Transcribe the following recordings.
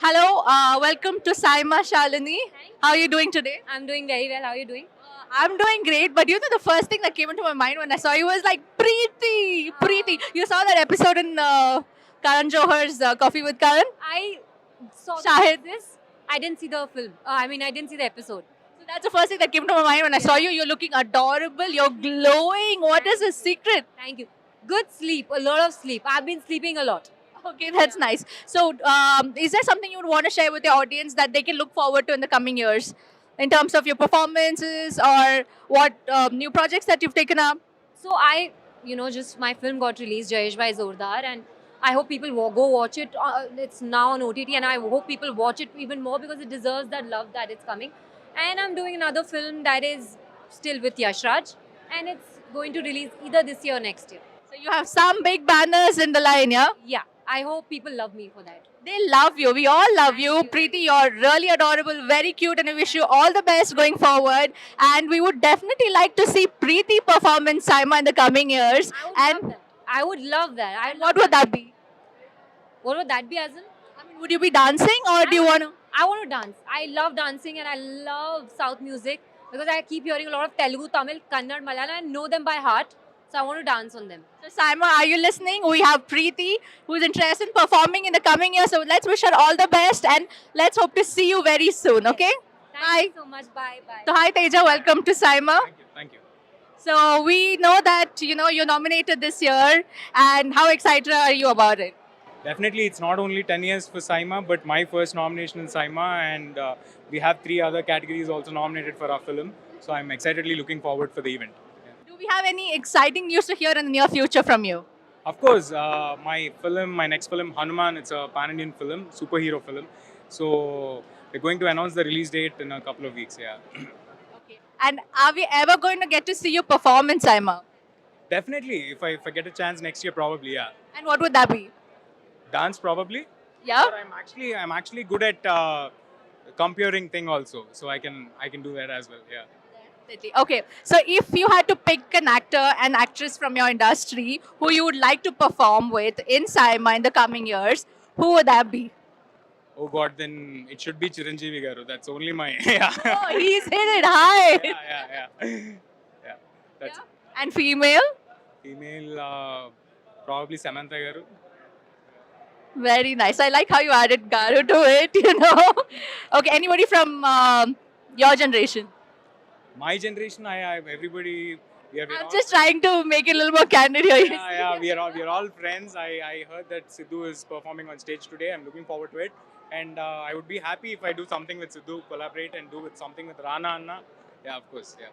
Hello, welcome to Saima Shalini. How are you doing today? I'm doing very well. How are you doing? I'm doing great, but the first thing that came into my mind when I saw you was like Preeti, Preeti. You saw that episode in Karan Johar's Coffee with Karan? I saw Shahid. this. I didn't see the film. I didn't see the episode. So that's the first thing that came to my mind when I saw you. You're looking adorable. You're glowing. What is the secret? Thank you. Good sleep. A lot of sleep. I've been sleeping a lot. Okay, that's nice. So, is there something you would want to share with your audience that they can look forward to in the coming years, in terms of your performances or what new projects that you've taken up? So just my film got released, Jayesh Bhai Zordar, and I hope people go watch it. It's now on OTT, and I hope people watch it even more because it deserves that love that it's coming. And I'm doing another film that is still with Yash Raj, and it's going to release either this year or next year. So you have some big banners in the line, yeah? Yeah, I hope people love me for that. They love you. We all love you. Thank you. Preeti, you're really adorable, very cute, and we wish you all the best going forward. And we would definitely like to see Preeti perform in Saima in the coming years. And I would love that. what would that be? What would that be, as in? I mean, would you be dancing or do you want to? I want to dance. I love dancing and I love South music because I keep hearing a lot of Telugu, Tamil, Kannada, Malayalam and know them by heart. So I want to dance on them. So, Saima, are you listening? We have Preeti, who's interested in performing in the coming year. So, let's wish her all the best and let's hope to see you very soon, okay? Thank you so much. Bye. Bye. So, hi, Teja. Welcome to Saima. Thank you. Thank you. So, we know that, you're nominated this year. And how excited are you about it? Definitely, it's not only 10 years for Saima, but my first nomination in Saima, and we have 3 other categories also nominated for our film. So I'm excitedly looking forward for the event. Yeah. Do we have any exciting news to hear in the near future from you? Of course, my next film, Hanuman, it's a pan-Indian film, superhero film. So we're going to announce the release date in a couple of weeks. Yeah, Okay. And are we ever going to get to see you perform in Saima? definitely. If I get a chance next year, probably. Yeah, And what would that be? dance probably. Yeah? But I'm actually good at comparing thing also, so I can do that as well. Yeah. Definitely. Okay. So if you had to pick an actor and actress from your industry who you would like to perform with in Saima in the coming years, who would that be? Oh God, then it should be Chiranjeevi Garu. That's only my yeah. Oh, he's hit it high. Yeah. Yeah. That's And female? female. Probably Samantha Garu. Very nice. I like how you added Garu to it. Okay, anybody from your generation? My generation, I everybody. We're I'm all, just trying to make it a little more candid here. yeah. We are all friends. I heard that Sidhu is performing on stage today. I'm looking forward to it, and I would be happy if I do something with Sidhu, collaborate and do with something with Rana Anna. Yeah, of course. Yeah.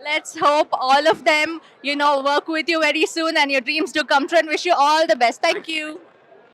Let's hope all of them, work with you very soon and your dreams do come true and wish you all the best. Thank you.